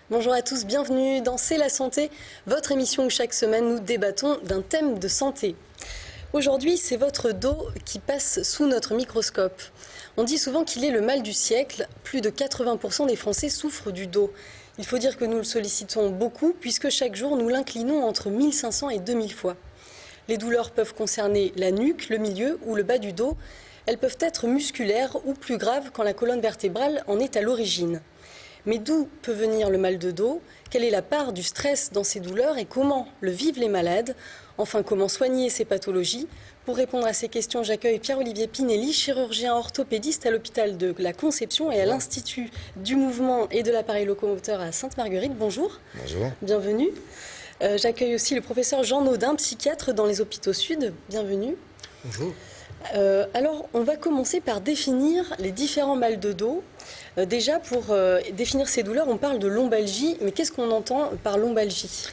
Bonjour à tous, bienvenue dans C'est la santé, votre émission où chaque semaine nous débattons d'un thème de santé. Aujourd'hui, c'est votre dos qui passe sous notre microscope. On dit souvent qu'il est le mal du siècle. Plus de 80% des Français souffrent du dos. Il faut dire que nous le sollicitons beaucoup puisque chaque jour nous l'inclinons entre 1500 et 2000 fois. Les douleurs peuvent concerner la nuque, le milieu ou le bas du dos. Elles peuvent être musculaires ou plus graves quand la colonne vertébrale en est à l'origine. Mais d'où peut venir le mal de dos? Quelle est la part du stress dans ces douleurs et comment le vivent les malades? Enfin, comment soigner ces pathologies? Pour répondre à ces questions, j'accueille Pierre-Olivier Pinelli, chirurgien orthopédiste à l'hôpital de la Conception et à l'Institut du mouvement et de l'appareil locomoteur à Sainte-Marguerite. Bonjour. Bonjour. Bienvenue. J'accueille aussi le professeur Jean Naudin, psychiatre dans les hôpitaux sud. Bienvenue. Bonjour. Alors, on va commencer par définir les différents mal de dos. Déjà, pour définir ces douleurs, on parle de lombalgie, mais qu'est-ce qu'on entend par lombalgie?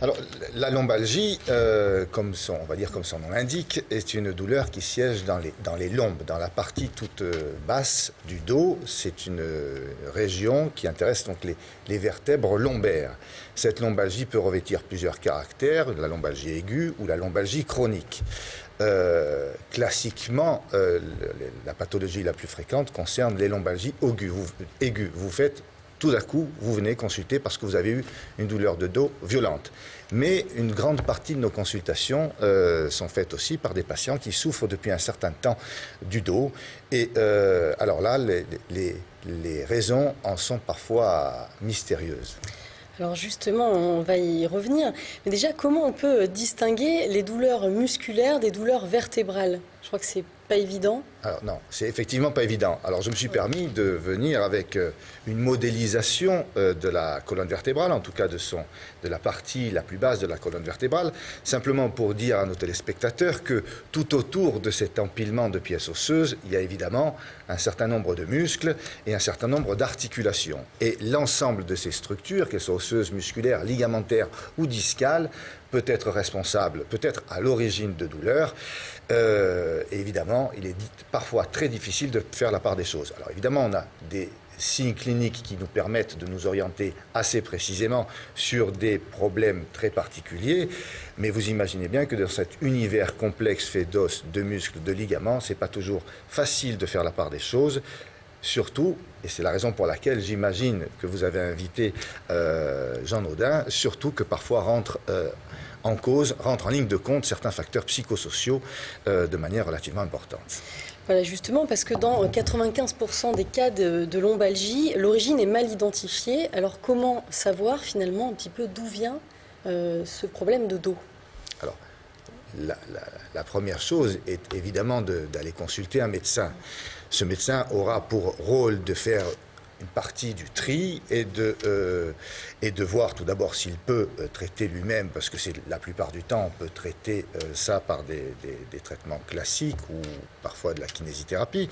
Alors, la lombalgie, on va dire comme son nom l'indique, est une douleur qui siège dans les lombes, dans la partie toute basse du dos. C'est une région qui intéresse donc les vertèbres lombaires. Cette lombalgie peut revêtir plusieurs caractères, la lombalgie aiguë ou la lombalgie chronique. Classiquement, la pathologie la plus fréquente concerne les lombalgies aiguës. Vous faites tout d'un coup, vous venez consulter parce que vous avez eu une douleur de dos violente. Mais une grande partie de nos consultations sont faites aussi par des patients qui souffrent depuis un certain temps du dos. Et alors là, les raisons en sont parfois mystérieuses. Alors justement, on va y revenir. Mais déjà, comment on peut distinguer les douleurs musculaires des douleurs vertébrales? Je crois que c'est pas évident. Alors non, c'est effectivement pas évident. Alors je me suis permis de venir avec une modélisation de la colonne vertébrale, en tout cas de la partie la plus basse de la colonne vertébrale, simplement pour dire à nos téléspectateurs que tout autour de cet empilement de pièces osseuses, il y a évidemment un certain nombre de muscles et un certain nombre d'articulations. Et l'ensemble de ces structures, qu'elles soient osseuses, musculaires, ligamentaires ou discales, peut être responsable, peut-être à l'origine de douleurs. Et évidemment, il est parfois très difficile de faire la part des choses. Alors évidemment, on a des signes cliniques qui nous permettent de nous orienter assez précisément sur des problèmes très particuliers, mais vous imaginez bien que dans cet univers complexe fait d'os, de muscles, de ligaments, c'est pas toujours facile de faire la part des choses. Surtout, et c'est la raison pour laquelle j'imagine que vous avez invité Jean Naudin, surtout que parfois rentrent en ligne de compte certains facteurs psychosociaux de manière relativement importante. Voilà, justement, parce que dans 95% des cas de lombalgie, l'origine est mal identifiée. Alors comment savoir finalement un petit peu d'où vient ce problème de dos? Alors, la première chose est évidemment d'aller consulter un médecin. Ce médecin aura pour rôle de faire une partie du tri et de voir tout d'abord s'il peut traiter lui-même, parce que c'est la plupart du temps on peut traiter ça par des traitements classiques ou parfois de la kinésithérapie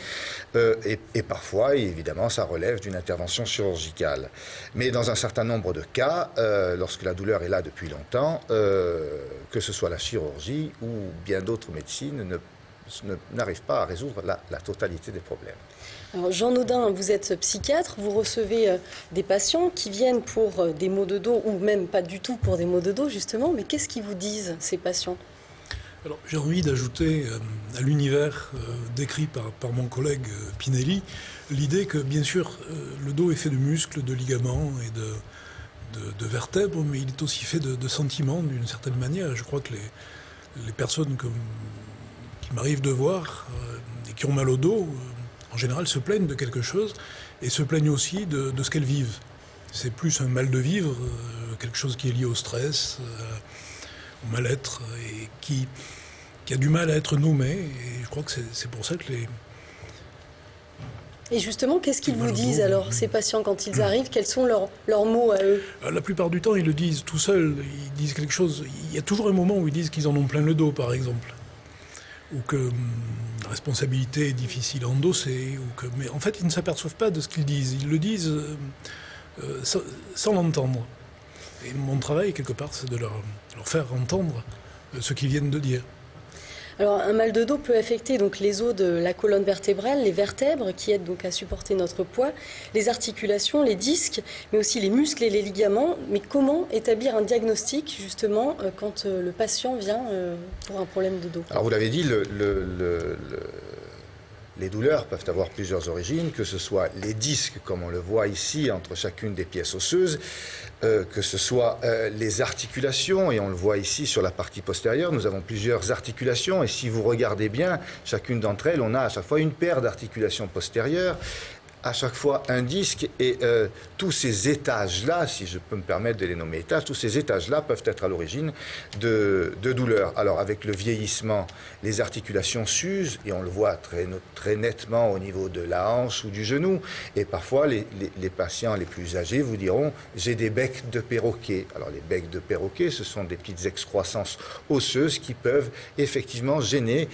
et parfois évidemment ça relève d'une intervention chirurgicale. Mais dans un certain nombre de cas, lorsque la douleur est là depuis longtemps, que ce soit la chirurgie ou bien d'autres médecines n'arrivent pas à résoudre la totalité des problèmes. Alors Jean Naudin, vous êtes psychiatre, vous recevez des patients qui viennent pour des maux de dos ou même pas du tout pour des maux de dos justement, mais qu'est-ce qu'ils vous disent ces patients? Alors j'ai envie d'ajouter à l'univers décrit par mon collègue Pinelli l'idée que bien sûr le dos est fait de muscles, de ligaments et de vertèbres, mais il est aussi fait de sentiments d'une certaine manière. Je crois que les personnes qui m'arrivent de voir et qui ont mal au dos, en général se plaignent de quelque chose et se plaignent aussi de ce qu'elles vivent. C'est plus un mal de vivre, quelque chose qui est lié au stress, au mal-être et qui a du mal à être nommé. Et je crois que c'est pour ça que Et justement, qu'est-ce qu'ils vous disent dos. alors, ces patients, quand ils arrivent? Quels sont leurs mots à eux? La plupart du temps, ils le disent tout seuls. Ils disent quelque chose. Il y a toujours un moment où ils disent qu'ils en ont plein le dos, par exemple. Ou que la responsabilité est difficile à endosser. Mais en fait, ils ne s'aperçoivent pas de ce qu'ils disent. Ils le disent sans l'entendre. Et mon travail, quelque part, c'est de leur faire entendre ce qu'ils viennent de dire. Alors, un mal de dos peut affecter donc les os de la colonne vertébrale, les vertèbres qui aident donc à supporter notre poids, les articulations, les disques, mais aussi les muscles et les ligaments. Mais comment établir un diagnostic justement quand le patient vient pour un problème de dos? Alors vous l'avez dit, les douleurs peuvent avoir plusieurs origines, que ce soit les disques, comme on le voit ici, entre chacune des pièces osseuses, que ce soit les articulations, et on le voit ici sur la partie postérieure, nous avons plusieurs articulations, et si vous regardez bien, chacune d'entre elles, on a à chaque fois une paire d'articulations postérieures, à chaque fois un disque, et tous ces étages-là, si je peux me permettre de les nommer étages, tous ces étages-là peuvent être à l'origine de douleurs. Alors avec le vieillissement, les articulations s'usent, et on le voit très nettement au niveau de la hanche ou du genou, et parfois les patients les plus âgés vous diront « j'ai des becs de perroquet ». Alors les becs de perroquet, ce sont des petites excroissances osseuses qui peuvent effectivement gêner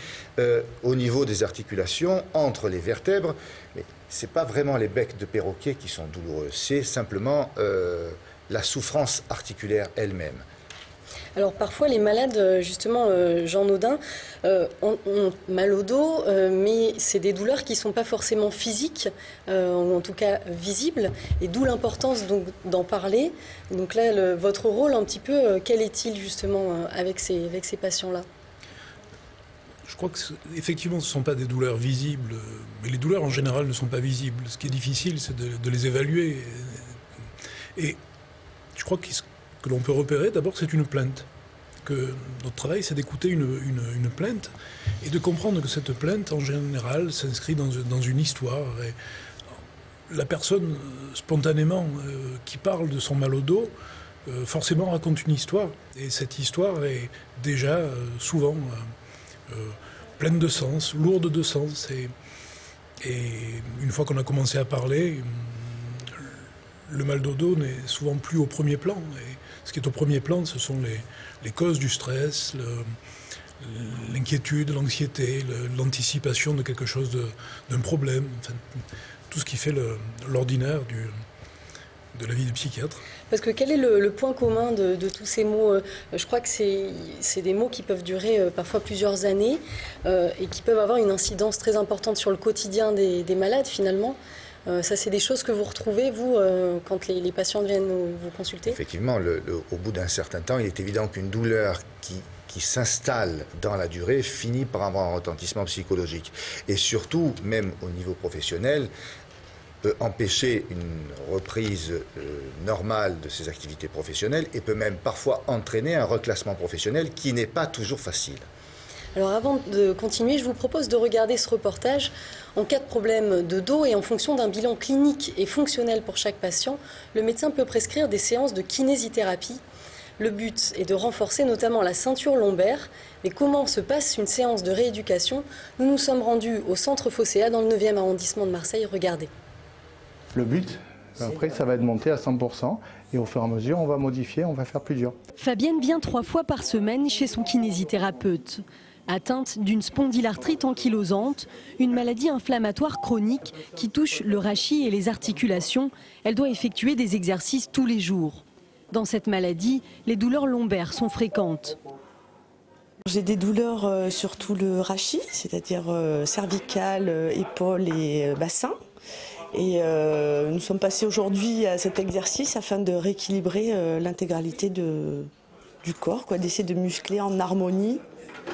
au niveau des articulations, entre les vertèbres, mais ce n'est pas vraiment les becs de perroquet qui sont douloureux, c'est simplement la souffrance articulaire elle-même. Alors parfois les malades, justement, Jean Naudin, ont mal au dos, mais c'est des douleurs qui ne sont pas forcément physiques, ou en tout cas visibles, et d'où l'importance donc d'en parler. Donc là, votre rôle un petit peu, quel est-il justement avec ces patients-là? Je crois qu'effectivement, ce ne sont pas des douleurs visibles, mais les douleurs en général ne sont pas visibles. Ce qui est difficile, c'est de les évaluer. Et je crois que ce que l'on peut repérer, d'abord, c'est une plainte. Que notre travail, c'est d'écouter une plainte et de comprendre que cette plainte, en général, s'inscrit dans une histoire. Et la personne, spontanément, qui parle de son mal au dos, forcément raconte une histoire. Et cette histoire est déjà souvent pleine de sens, lourde de sens. Et une fois qu'on a commencé à parler, le mal de dos n'est souvent plus au premier plan. Et ce qui est au premier plan, ce sont les causes du stress, l'inquiétude, l'anxiété, l'anticipation de quelque chose, d'un problème. Enfin, tout ce qui fait l'ordinaire de la vie du psychiatre. Parce que quel est le point commun de tous ces mots? Je crois que c'est des mots qui peuvent durer parfois plusieurs années et qui peuvent avoir une incidence très importante sur le quotidien des malades finalement. Ça, c'est des choses que vous retrouvez, vous, quand les patients viennent vous consulter? Effectivement, au bout d'un certain temps, il est évident qu'une douleur qui s'installe dans la durée finit par avoir un retentissement psychologique. Et surtout, même au niveau professionnel, peut empêcher une reprise normale de ses activités professionnelles et peut même parfois entraîner un reclassement professionnel qui n'est pas toujours facile. Alors avant de continuer, je vous propose de regarder ce reportage. En cas de problème de dos et en fonction d'un bilan clinique et fonctionnel pour chaque patient, le médecin peut prescrire des séances de kinésithérapie. Le but est de renforcer notamment la ceinture lombaire. Mais comment se passe une séance de rééducation? Nous nous sommes rendus au centre Phocéa dans le 9e arrondissement de Marseille. Regardez. Le but, après, ça va être monté à 100% et au fur et à mesure, on va modifier, on va faire plus dur. Fabienne vient 3 fois par semaine chez son kinésithérapeute. Atteinte d'une spondylarthrite ankylosante, une maladie inflammatoire chronique qui touche le rachis et les articulations, elle doit effectuer des exercices tous les jours. Dans cette maladie, les douleurs lombaires sont fréquentes. J'ai des douleurs sur tout le rachis, c'est-à-dire cervical, épaules et bassin. Et nous sommes passés aujourd'hui à cet exercice afin de rééquilibrer l'intégralité du corps, d'essayer de muscler en harmonie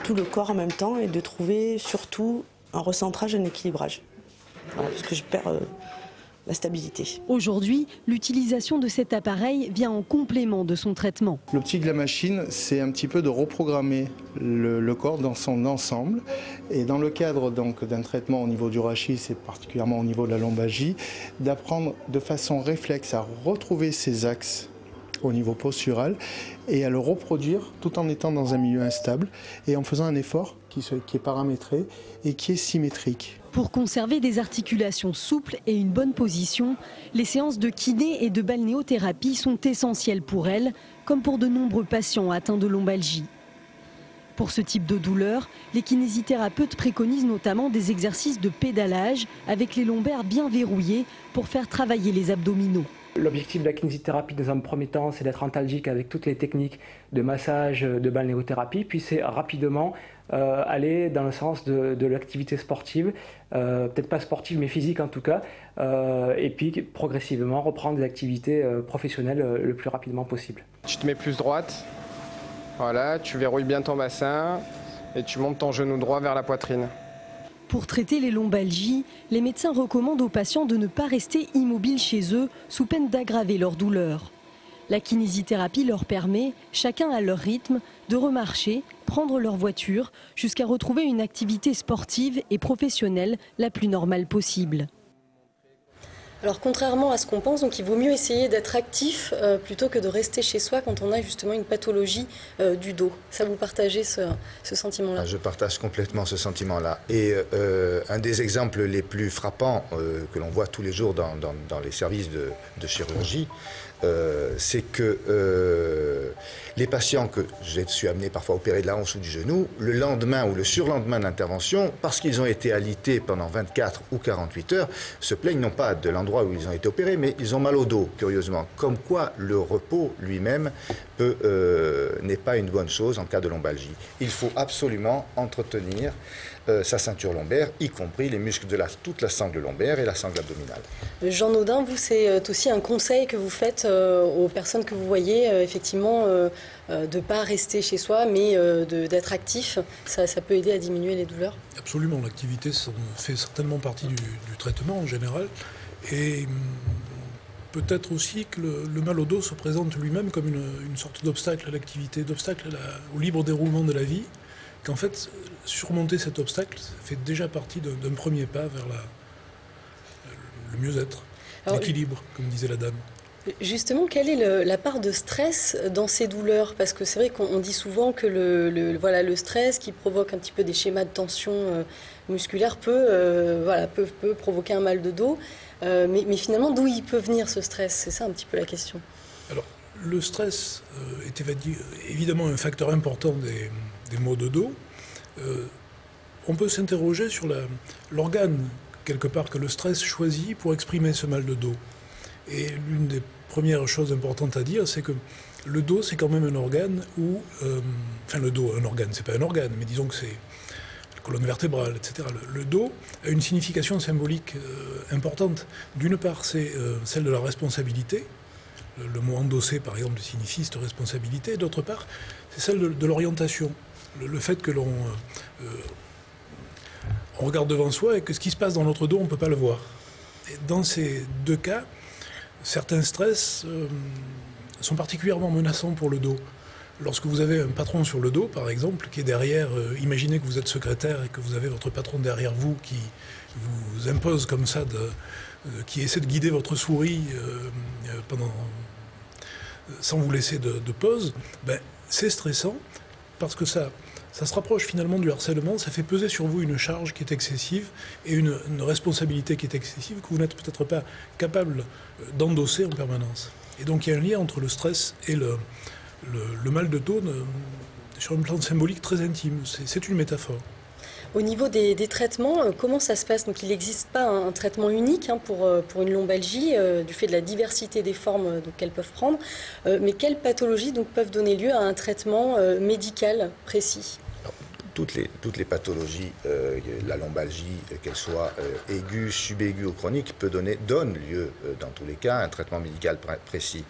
tout le corps en même temps et de trouver surtout un recentrage, un équilibrage. Voilà, parce que je perds la stabilité. Aujourd'hui, l'utilisation de cet appareil vient en complément de son traitement. L'optique de la machine, c'est un petit peu de reprogrammer le corps dans son ensemble. Et dans le cadre d'un traitement au niveau du rachis, c'est particulièrement au niveau de la lombalgie, d'apprendre de façon réflexe à retrouver ses axes au niveau postural et à le reproduire tout en étant dans un milieu instable et en faisant un effort qui est paramétré et qui est symétrique. Pour conserver des articulations souples et une bonne position, les séances de kiné et de balnéothérapie sont essentielles pour elle, comme pour de nombreux patients atteints de lombalgie. Pour ce type de douleur, les kinésithérapeutes préconisent notamment des exercices de pédalage avec les lombaires bien verrouillés pour faire travailler les abdominaux. L'objectif de la kinésithérapie dans un premier temps, c'est d'être antalgique avec toutes les techniques de massage, de balnéothérapie, puis c'est rapidement aller dans le sens de l'activité sportive, peut-être pas sportive mais physique en tout cas, et puis progressivement reprendre des activités professionnelles le plus rapidement possible. Tu te mets plus droite, voilà, tu verrouilles bien ton bassin et tu montes ton genou droit vers la poitrine. Pour traiter les lombalgies, les médecins recommandent aux patients de ne pas rester immobiles chez eux sous peine d'aggraver leur douleur. La kinésithérapie leur permet, chacun à leur rythme, de remarcher, prendre leur voiture, jusqu'à retrouver une activité sportive et professionnelle la plus normale possible. Alors contrairement à ce qu'on pense, donc il vaut mieux essayer d'être actif plutôt que de rester chez soi quand on a justement une pathologie du dos. Ça, vous partagez ce sentiment-là? Je partage complètement ce sentiment-là. Et un des exemples les plus frappants que l'on voit tous les jours dans les services de chirurgie, c'est que les patients que je suis amené parfois à opérer de la hanche ou du genou, le lendemain ou le surlendemain de l'intervention, parce qu'ils ont été alités pendant 24 ou 48 heures, se plaignent non pas de l'endroit où ils ont été opérés, mais ils ont mal au dos, curieusement. Comme quoi le repos lui-même n'est pas une bonne chose en cas de lombalgie. Il faut absolument entretenir sa ceinture lombaire, y compris les muscles de toute la sangle lombaire et la sangle abdominale. Jean Naudin, vous, c'est aussi un conseil que vous faites aux personnes que vous voyez, effectivement, de ne pas rester chez soi, mais d'être actif. Ça peut aider à diminuer les douleurs? Absolument, l'activité fait certainement partie du traitement en général. Et peut-être aussi que le mal au dos se présente lui-même comme une sorte d'obstacle à l'activité, d'obstacle au libre déroulement de la vie, qu'en fait, surmonter cet obstacle fait déjà partie d'un premier pas vers le mieux-être, l'équilibre, comme disait la dame. Justement, quelle est la part de stress dans ces douleurs? Parce que c'est vrai qu'on dit souvent que le stress qui provoque un petit peu des schémas de tension musculaire peut provoquer un mal de dos. Mais finalement, d'où il peut venir ce stress? C'est ça un petit peu la question. Alors, le stress est évidemment un facteur important des maux de dos. On peut s'interroger sur l'organe, quelque part, que le stress choisit pour exprimer ce mal de dos. Et l'une des premières choses importantes à dire, c'est que le dos, c'est quand même un organe où... le dos, un organe, c'est pas un organe, mais disons que c'est la colonne vertébrale, etc. Le dos a une signification symbolique importante. D'une part, c'est celle de la responsabilité. Le mot endossé, par exemple, signifie cette responsabilité. D'autre part, c'est celle de l'orientation. Le fait que l'on regarde devant soi et que ce qui se passe dans notre dos, on ne peut pas le voir. Et dans ces deux cas, certains stress sont particulièrement menaçants pour le dos. Lorsque vous avez un patron sur le dos, par exemple, qui est derrière, imaginez que vous êtes secrétaire et que vous avez votre patron derrière vous qui vous impose comme ça, qui essaie de guider votre souris sans vous laisser de pause, c'est stressant parce que ça se rapproche finalement du harcèlement, ça fait peser sur vous une charge qui est excessive et une responsabilité qui est excessive que vous n'êtes peut-être pas capable d'endosser en permanence. Et donc il y a un lien entre le stress et le mal de dos sur un plan symbolique très intime. C'est une métaphore. Au niveau des traitements, comment ça se passe? Donc il n'existe pas un traitement unique pour une lombalgie, du fait de la diversité des formes qu'elles peuvent prendre. Mais quelles pathologies peuvent donner lieu à un traitement médical précis? Toutes les pathologies, la lombalgie, qu'elle soit aiguë, subaiguë ou chronique, donne lieu, dans tous les cas, à un traitement médical précis.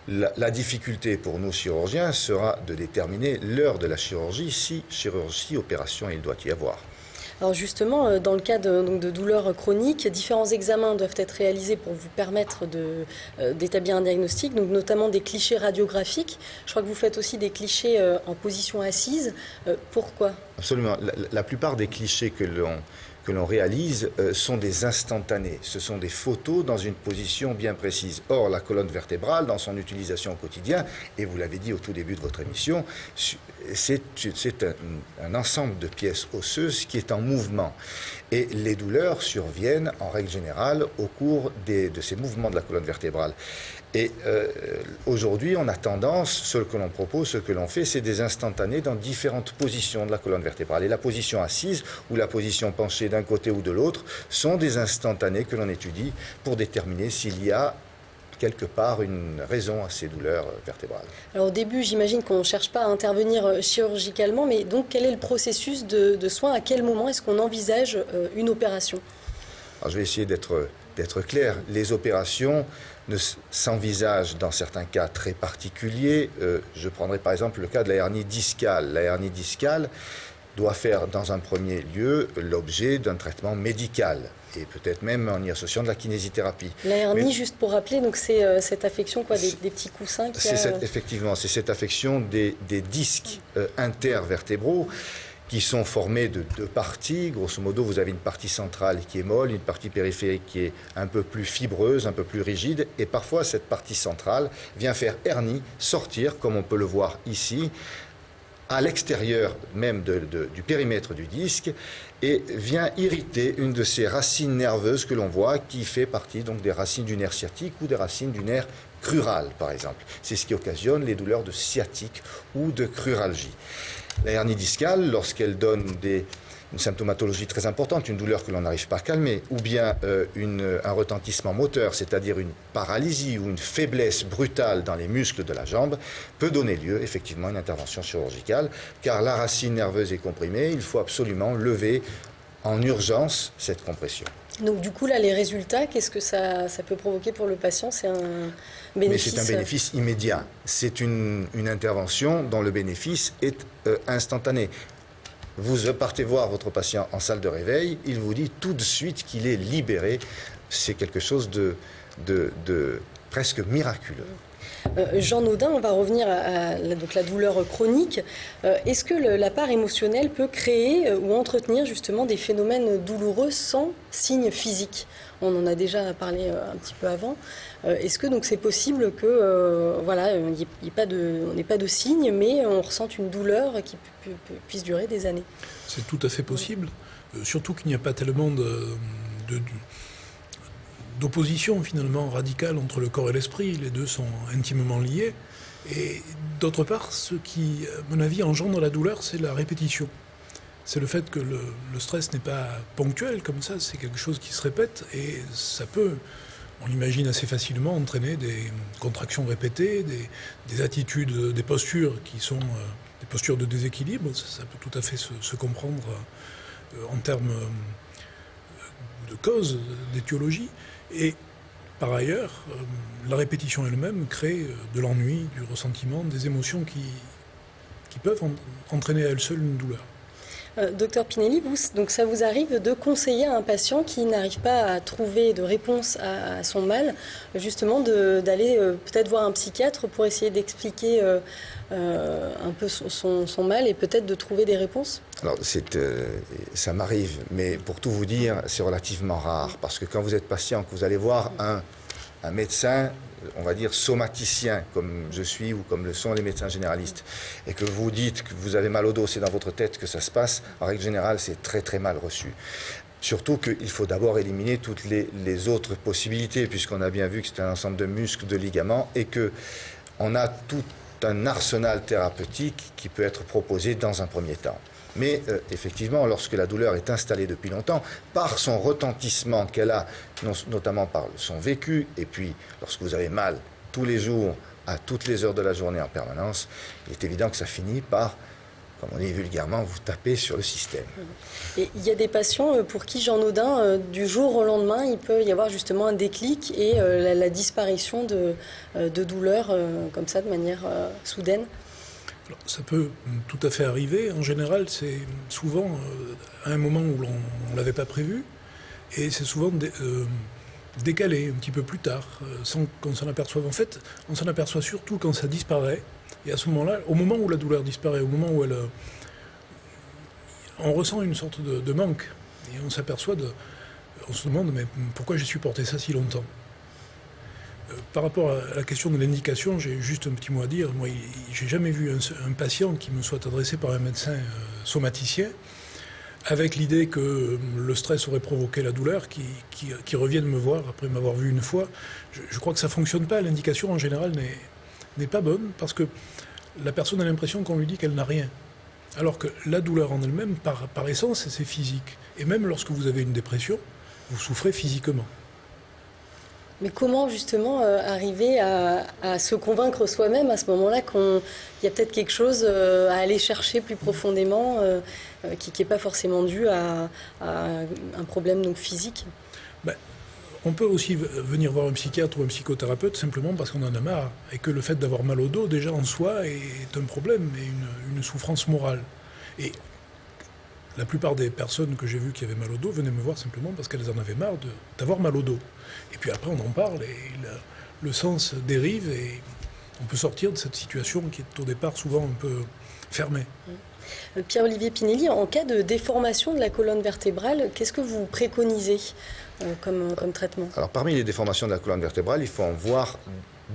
La difficulté pour nous chirurgiens sera de déterminer l'heure de la chirurgie, si chirurgie, opération il doit y avoir. Alors justement, dans le cas de douleurs chroniques, différents examens doivent être réalisés pour vous permettre d'établir un diagnostic, donc notamment des clichés radiographiques. Je crois que vous faites aussi des clichés en position assise. Pourquoi? Absolument. La plupart des clichés que que l'on réalise sont des instantanés. Ce sont des photos dans une position bien précise. Or, la colonne vertébrale, dans son utilisation au quotidien, et vous l'avez dit au tout début de votre émission, c'est un ensemble de pièces osseuses qui est en mouvement. Et les douleurs surviennent en règle générale au cours de ces mouvements de la colonne vertébrale. Et aujourd'hui, on a tendance, ce que l'on propose, ce que l'on fait, c'est des instantanés dans différentes positions de la colonne vertébrale. Et la position assise ou la position penchée d'un côté ou de l'autre sont des instantanés que l'on étudie pour déterminer s'il y a quelque part une raison à ces douleurs vertébrales. Alors au début, j'imagine qu'on ne cherche pas à intervenir chirurgicalement, mais donc quel est le processus de soins? À quel moment est-ce qu'on envisage une opération? Alors, je vais essayer d'être clair. Les opérations s'envisagent dans certains cas très particuliers. Je prendrai par exemple le cas de la hernie discale. La hernie discale doit faire dans un premier lieu l'objet d'un traitement médical et peut-être même en y associant de la kinésithérapie. La hernie, juste pour rappeler, donc c'est cette affection quoi, des petits coussins qui Effectivement, c'est cette affection des disques intervertébraux qui sont formés de deux parties. Grosso modo, vous avez une partie centrale qui est molle, une partie périphérique qui est un peu plus fibreuse, un peu plus rigide, et parfois cette partie centrale vient faire hernie, sortir, comme on peut le voir ici, à l'extérieur même du périmètre du disque, et vient irriter une de ces racines nerveuses que l'on voit, qui fait partie donc des racines du nerf sciatique ou des racines du nerf crural, par exemple. C'est ce qui occasionne les douleurs de sciatique ou de cruralgie. La hernie discale, lorsqu'elle donne une symptomatologie très importante, une douleur que l'on n'arrive pas à calmer, ou bien un retentissement moteur, c'est-à-dire une paralysie ou une faiblesse brutale dans les muscles de la jambe, peut donner lieu effectivement à une intervention chirurgicale, car la racine nerveuse est comprimée, il faut absolument lever en urgence cette compression. Donc du coup, là, les résultats, qu'est-ce que ça peut provoquer pour le patient? C'est un bénéfice? Mais c'est un bénéfice immédiat. C'est une intervention dont le bénéfice est instantané. Vous partez voir votre patient en salle de réveil, il vous dit tout de suite qu'il est libéré. C'est quelque chose de presque miraculeux. Jean Naudin, on va revenir à la douleur chronique. Est-ce que la part émotionnelle peut créer ou entretenir justement des phénomènes douloureux sans signe physique? On en a déjà parlé un petit peu avant. Est-ce que donc c'est possible que voilà, on n'ait pas de signe, mais on ressente une douleur qui puisse durer des années? C'est tout à fait possible, surtout qu'il n'y a pas tellement d'opposition finalement radicale entre le corps et l'esprit. Les deux sont intimement liés. Et d'autre part, ce qui, à mon avis, engendre la douleur, c'est la répétition. C'est le fait que le stress n'est pas ponctuel comme ça, c'est quelque chose qui se répète et ça peut, on l'imagine assez facilement, entraîner des contractions répétées, des attitudes, des postures qui sont des postures de déséquilibre. Ça peut tout à fait se comprendre en termes de cause, d'étiologie. Et par ailleurs, la répétition elle-même crée de l'ennui, du ressentiment, des émotions qui peuvent entraîner à elles seules une douleur. Docteur Pinelli, donc ça vous arrive de conseiller à un patient qui n'arrive pas à trouver de réponse à son mal, justement d'aller peut-être voir un psychiatre pour essayer d'expliquer un peu son mal et peut-être de trouver des réponses? Alors, ça m'arrive, mais pour tout vous dire, c'est relativement rare, parce que quand vous êtes patient, que vous allez voir un médecin, on va dire somaticien, comme je suis ou comme le sont les médecins généralistes, et que vous dites que vous avez mal au dos, c'est dans votre tête que ça se passe, en règle générale, c'est très très mal reçu. Surtout qu'il faut d'abord éliminer toutes les autres possibilités, puisqu'on a bien vu que c'est un ensemble de muscles, de ligaments, et qu'on a tout un arsenal thérapeutique qui peut être proposé dans un premier temps. Mais effectivement, lorsque la douleur est installée depuis longtemps, par son retentissement qu'elle a, notamment par son vécu, et puis lorsque vous avez mal tous les jours, à toutes les heures de la journée en permanence, il est évident que ça finit par, comme on dit vulgairement, vous taper sur le système. Et il y a des patients pour qui, Jean Naudin, du jour au lendemain, il peut y avoir justement un déclic et la disparition de douleurs comme ça, de manière soudaine? Alors, ça peut tout à fait arriver. En général, c'est souvent à un moment où on ne l'avait pas prévu, et c'est souvent décalé un petit peu plus tard, sans qu'on s'en aperçoive. En fait, on s'en aperçoit surtout quand ça disparaît, et à ce moment-là, au moment où la douleur disparaît, au moment où on ressent une sorte de manque, Et on s'aperçoit on se demande mais pourquoi j'ai supporté ça si longtemps. Par rapport à la question de l'indication, j'ai juste un petit mot à dire. Moi, j'ai jamais vu un patient qui me soit adressé par un médecin somaticien avec l'idée que le stress aurait provoqué la douleur, qui revienne me voir après m'avoir vu une fois. Je crois que ça ne fonctionne pas. L'indication, en général, n'est pas bonne parce que la personne a l'impression qu'on lui dit qu'elle n'a rien. Alors que la douleur en elle-même, par essence, c'est physique. Et même lorsque vous avez une dépression, vous souffrez physiquement. Mais comment justement arriver à se convaincre soi-même à ce moment-là qu'il y a peut-être quelque chose à aller chercher plus profondément qui n'est pas forcément dû à un problème donc, physique? On peut aussi venir voir un psychiatre ou un psychothérapeute simplement parce qu'on en a marre et que le fait d'avoir mal au dos déjà en soi est un problème et une souffrance morale. Et la plupart des personnes que j'ai vues qui avaient mal au dos venaient me voir simplement parce qu'elles en avaient marre d'avoir mal au dos. Et puis après, on en parle et le sens dérive et on peut sortir de cette situation qui est au départ souvent un peu fermée. Pierre-Olivier Pinelli, en cas de déformation de la colonne vertébrale, qu'est-ce que vous préconisez comme traitement? Alors, parmi les déformations de la colonne vertébrale, il faut en voir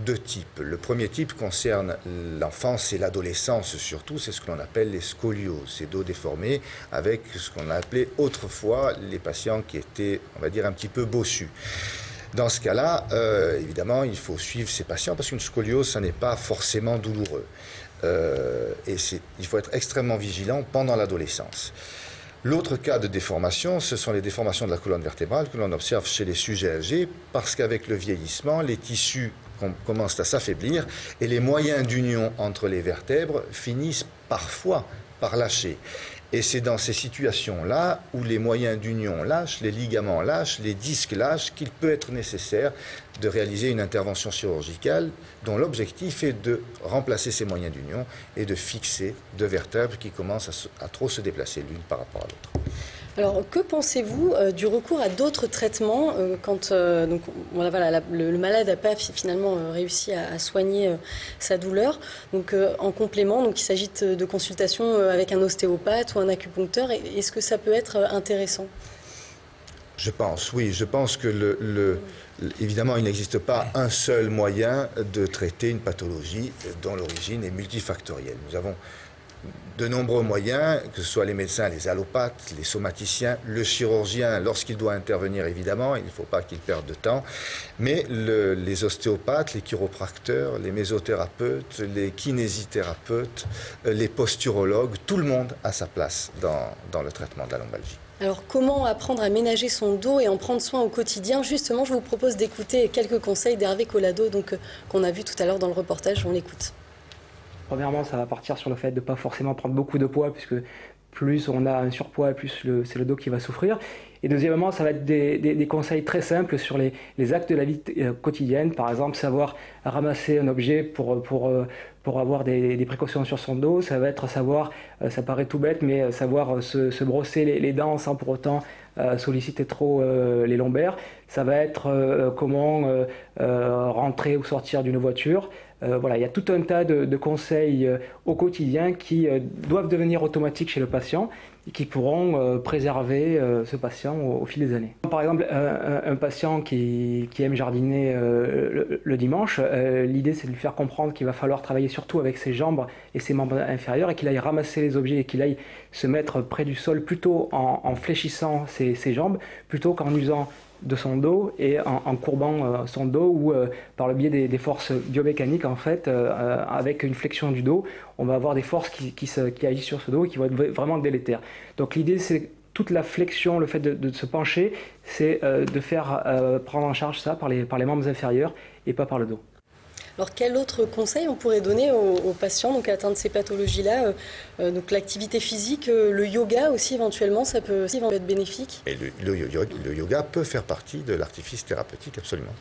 deux types. Le premier type concerne l'enfance et l'adolescence surtout, c'est ce que l'on appelle les scolioses, ces dos déformés avec ce qu'on a appelé autrefois les patients qui étaient, on va dire, un petit peu bossus. Dans ce cas-là, évidemment, il faut suivre ces patients parce qu'une scoliose, ça n'est pas forcément douloureux. Et il faut être extrêmement vigilant pendant l'adolescence. L'autre cas de déformation, ce sont les déformations de la colonne vertébrale que l'on observe chez les sujets âgés parce qu'avec le vieillissement, les tissus commencent à s'affaiblir et les moyens d'union entre les vertèbres finissent parfois par lâcher. Et c'est dans ces situations-là où les moyens d'union lâchent, les ligaments lâchent, les disques lâchent, qu'il peut être nécessaire de réaliser une intervention chirurgicale dont l'objectif est de remplacer ces moyens d'union et de fixer deux vertèbres qui commencent à trop se déplacer l'une par rapport à l'autre. Alors, que pensez-vous du recours à d'autres traitements quand donc, voilà, le malade n'a pas finalement réussi à soigner sa douleur? Donc, en complément, donc, il s'agit de consultations avec un ostéopathe ou un acupuncteur. Est-ce que ça peut être intéressant? Je pense, oui. Je pense que évidemment, il n'existe pas un seul moyen de traiter une pathologie dont l'origine est multifactorielle. Nous avons de nombreux moyens, que ce soit les médecins, les allopathes, les somaticiens, le chirurgien, lorsqu'il doit intervenir, évidemment, il ne faut pas qu'il perde de temps, mais les ostéopathes, les chiropracteurs, les mésothérapeutes, les kinésithérapeutes, les posturologues, tout le monde a sa place dans le traitement de la lombalgie. Alors, comment apprendre à ménager son dos et en prendre soin au quotidien? Justement, je vous propose d'écouter quelques conseils d'Hervé Collado, qu'on a vu tout à l'heure dans le reportage. On l'écoute. Premièrement, ça va partir sur le fait de ne pas forcément prendre beaucoup de poids, puisque plus on a un surpoids, plus c'est le dos qui va souffrir. Et deuxièmement, ça va être des conseils très simples sur les actes de la vie quotidienne. Par exemple, savoir ramasser un objet pour avoir des précautions sur son dos. Ça va être savoir, ça paraît tout bête, mais savoir se brosser les dents sans pour autant solliciter trop les lombaires. Ça va être comment rentrer ou sortir d'une voiture. Voilà, il y a tout un tas de conseils au quotidien qui doivent devenir automatiques chez le patient et qui pourront préserver ce patient au fil des années. Par exemple, un patient qui aime jardiner le dimanche, l'idée c'est de lui faire comprendre qu'il va falloir travailler surtout avec ses jambes et ses membres inférieurs et qu'il aille ramasser les objets et qu'il aille se mettre près du sol plutôt en fléchissant ses jambes plutôt qu'en usant de son dos et en courbant son dos ou par le biais des forces biomécaniques en fait, avec une flexion du dos, on va avoir des forces qui agissent sur ce dos et qui vont être vraiment délétères. Donc l'idée c'est toute la flexion, le fait de se pencher, c'est de faire prendre en charge ça par les membres inférieurs et pas par le dos. Alors, quel autre conseil on pourrait donner aux patients donc, atteints de ces pathologies-là? Donc, l'activité physique, le yoga aussi, éventuellement, ça peut être bénéfique? Et le yoga peut faire partie de l'artifice thérapeutique, absolument.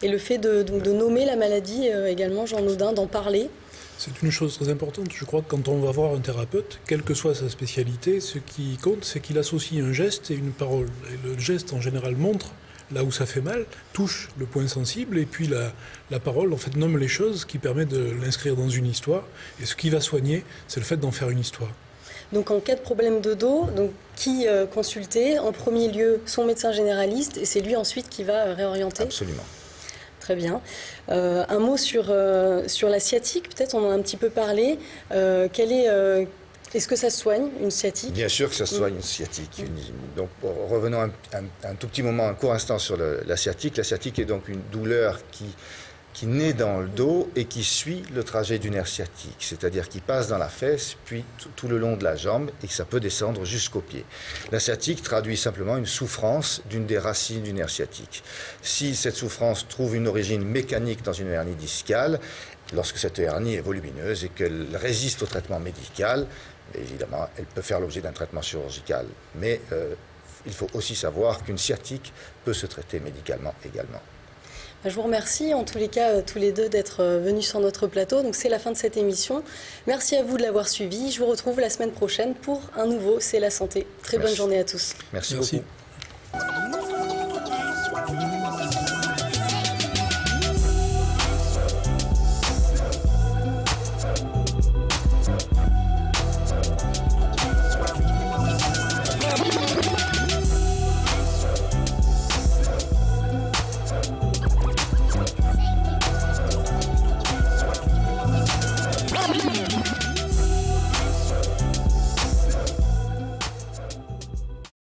Et le fait de nommer la maladie également, Jean Naudin, d'en parler? C'est une chose très importante. Je crois que quand on va voir un thérapeute, quelle que soit sa spécialité, ce qui compte, c'est qu'il associe un geste et une parole. Et le geste, en général, montre là où ça fait mal, touche le point sensible, et puis la parole, en fait, nomme les choses, qui permet de l'inscrire dans une histoire. Et ce qui va soigner, c'est le fait d'en faire une histoire. Donc en cas de problème de dos, donc, qui consulter? En premier lieu, son médecin généraliste, et c'est lui ensuite qui va réorienter? Absolument. Très bien. Un mot sur la sciatique, peut-être, on en a un petit peu parlé. Est-ce que ça se soigne, une sciatique? Bien sûr que ça se soigne, une sciatique. Donc, revenons un tout petit moment, un court instant sur la sciatique. La sciatique est donc une douleur qui naît dans le dos et qui suit le trajet du nerf sciatique, c'est-à-dire qui passe dans la fesse, puis tout le long de la jambe, et que ça peut descendre jusqu'au pied. La sciatique traduit simplement une souffrance d'une des racines du nerf sciatique. Si cette souffrance trouve une origine mécanique dans une hernie discale, lorsque cette hernie est volumineuse et qu'elle résiste au traitement médical, évidemment, elle peut faire l'objet d'un traitement chirurgical. Mais il faut aussi savoir qu'une sciatique peut se traiter médicalement également. Je vous remercie en tous les cas, tous les deux, d'être venus sur notre plateau. Donc c'est la fin de cette émission. Merci à vous de l'avoir suivi. Je vous retrouve la semaine prochaine pour un nouveau C'est la santé. Très bonne journée à tous. Merci beaucoup.